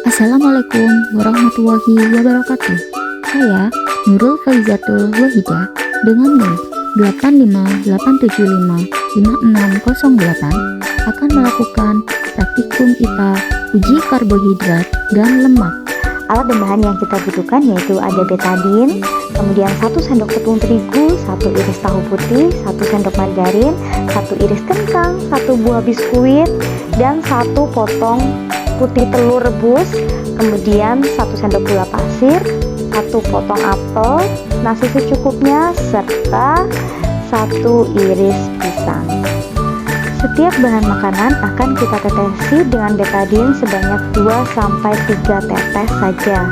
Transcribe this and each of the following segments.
Assalamualaikum warahmatullahi wabarakatuh. Saya Nurul Faizatul Wahidah dengan NIM 858755608 akan melakukan praktikum IPA uji karbohidrat dan lemak. Alat dan bahan yang kita butuhkan yaitu ada betadin, kemudian 1 sendok tepung terigu, 1 iris tahu putih, 1 sendok margarin, 1 iris kentang, 1 buah biskuit, dan 1 potong putih telur rebus, kemudian 1 sendok gula pasir, 1 potong apel, nasi secukupnya, serta 1 iris pisang. Setiap bahan makanan akan kita tetesi dengan betadin sebanyak 2-3 tetes saja.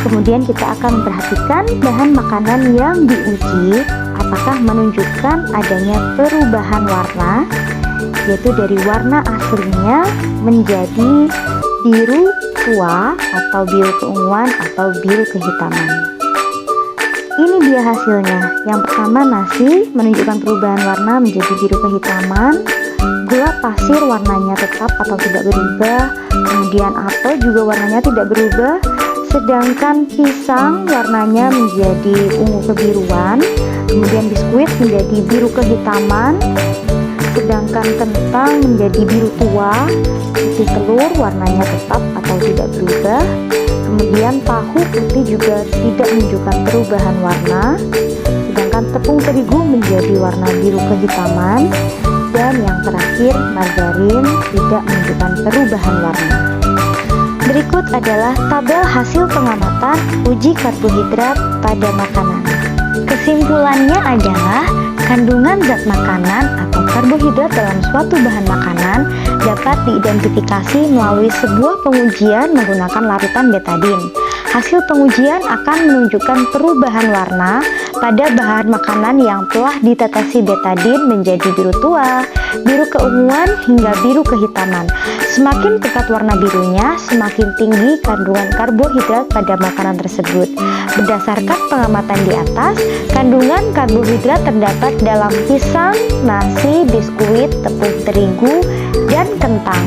Kemudian kita akan memperhatikan bahan makanan yang diuji apakah menunjukkan adanya perubahan warna, yaitu dari warna aslinya menjadi biru tua atau biru keunguan atau biru kehitaman. Ini dia hasilnya. Yang pertama, nasi menunjukkan perubahan warna menjadi biru kehitaman, gula pasir warnanya tetap atau tidak berubah, kemudian apel juga warnanya tidak berubah, sedangkan pisang warnanya menjadi ungu kebiruan, kemudian biskuit menjadi biru kehitaman, sedangkan kentang menjadi biru tua, putih telur warnanya tetap atau tidak berubah, kemudian tahu putih juga tidak menunjukkan perubahan warna, sedangkan tepung terigu menjadi warna biru kehitaman, dan yang terakhir margarin tidak menunjukkan perubahan warna. Berikut adalah tabel hasil pengamatan uji karbohidrat pada makanan. Kesimpulannya adalah kandungan zat makanan atau karbohidrat dalam suatu bahan makanan dapat diidentifikasi melalui sebuah pengujian menggunakan larutan betadin. Hasil pengujian akan menunjukkan perubahan warna pada bahan makanan yang telah ditetesi betadin menjadi biru tua, biru keunguan, hingga biru kehitaman. Semakin pekat warna birunya, semakin tinggi kandungan karbohidrat pada makanan tersebut. Berdasarkan pengamatan di atas, kandungan karbohidrat terdapat dalam pisang, nasi, biskuit, tepung terigu, dan kentang.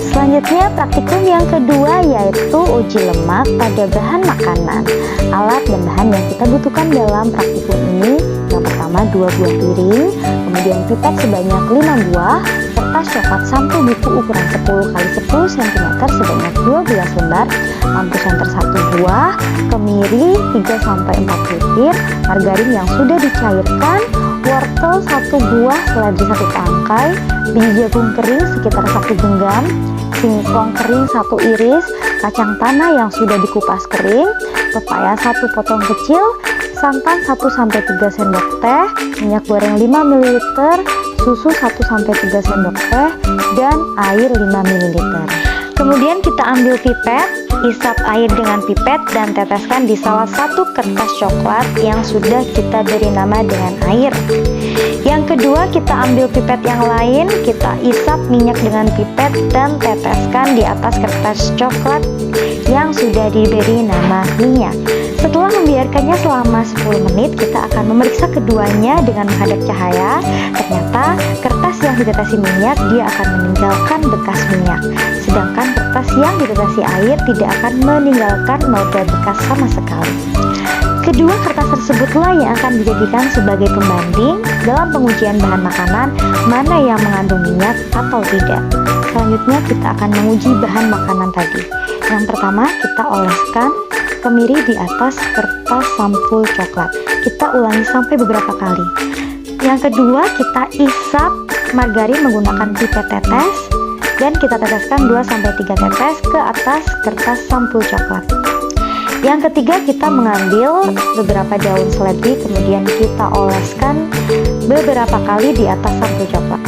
Selanjutnya, praktikum yang kedua yaitu uji lemak pada bahan makanan. Alat dan bahan yang kita butuhkan dalam praktikum ini, yang pertama 2 buah piring, kemudian pipet sebanyak 5 buah, kertas coklat sampo buku ukuran 10x10 cm sebanyak 12 lembar, lampu senter 1 buah, kemiri 3-4 butir, margarin yang sudah dicairkan, wortel 1 buah seledri 1 tangkai, biji jagung kering sekitar 1 genggam, singkong kering 1 iris, kacang tanah yang sudah dikupas kering, pepaya 1 potong kecil, santan 1-3 sendok teh, minyak goreng 5 ml, susu 1-3 sendok teh, dan air 5 ml. Kemudian kita ambil pipet, isap air dengan pipet dan teteskan di salah satu kertas coklat yang sudah kita beri nama dengan air. Yang kedua, kita ambil pipet yang lain, kita isap minyak dengan pipet dan teteskan di atas kertas coklat yang sudah diberi nama minyak. Setelah membiarkannya selama 10 menit, kita akan memeriksa keduanya dengan menghadap cahaya. Ternyata kertas yang ditetesi minyak, dia akan meninggalkan bekas minyak. Sedangkan kertas yang ditetesi air tidak akan meninggalkan noda bekas sama sekali. Kedua kertas tersebutlah yang akan dijadikan sebagai pembanding dalam pengujian bahan makanan mana yang mengandung minyak atau tidak. Selanjutnya kita akan menguji bahan makanan tadi. Yang pertama, kita oleskan kemiri di atas kertas sampul coklat. Kita ulangi sampai beberapa kali. Yang kedua, kita isap margarin menggunakan pipet tetes dan kita teteskan 2-3 tetes ke atas kertas sampul coklat. Yang ketiga, kita mengambil beberapa daun seledri, kemudian kita oleskan beberapa kali di atas sampul coklat.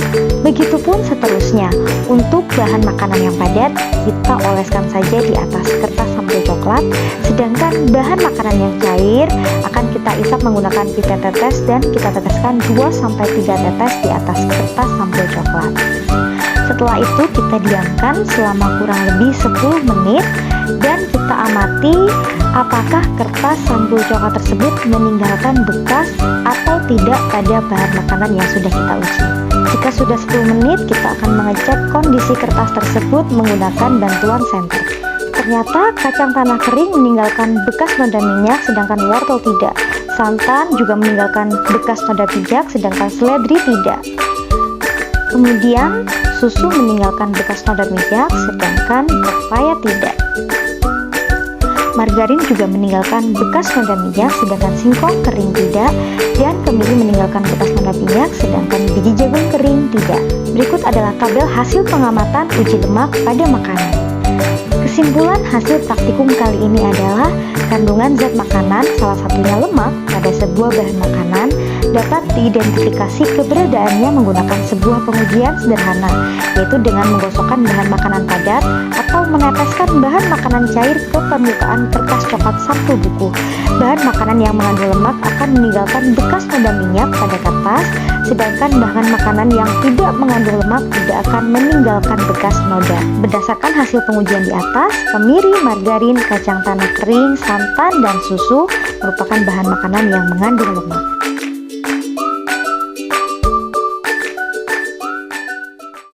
Begitupun seterusnya. Untuk bahan makanan yang padat, kita oleskan saja di atas kertas sampul coklat. Sedangkan bahan makanan yang cair akan kita isap menggunakan pipet tetes dan kita teteskan 2-3 tetes di atas kertas sampul coklat. Setelah itu kita diamkan selama kurang lebih 10 menit dan kita amati apakah kertas sampul coklat tersebut meninggalkan bekas atau tidak pada bahan makanan yang sudah kita uji. Jika sudah 10 menit, kita akan mengecek kondisi kertas tersebut menggunakan bantuan senter. Ternyata kacang tanah kering meninggalkan bekas noda minyak sedangkan wortel tidak. Santan juga meninggalkan bekas noda pijak sedangkan seledri tidak. Kemudian susu meninggalkan bekas noda minyak sedangkan pepaya tidak. Margarin juga meninggalkan bekas noda minyak sedangkan singkong kering tidak, dan kemiri meninggalkan bekas noda minyak sedangkan biji jagung kering tidak. Berikut adalah tabel hasil pengamatan uji lemak pada makanan. Kesimpulan hasil praktikum kali ini adalah kandungan zat makanan, salah satunya lemak, pada sebuah bahan makanan dapat diidentifikasi keberadaannya menggunakan sebuah pengujian sederhana, yaitu dengan menggosokkan bahan makanan padat atau meneteskan bahan makanan cair ke permukaan kertas coklat sampul buku. Bahan makanan yang mengandung lemak akan meninggalkan bekas noda minyak pada kertas, sedangkan bahan makanan yang tidak mengandung lemak tidak akan meninggalkan bekas noda. Berdasarkan hasil pengujian di atas, kemiri, margarin, kacang tanah kering, santan, dan susu merupakan bahan makanan yang mengandung lemak.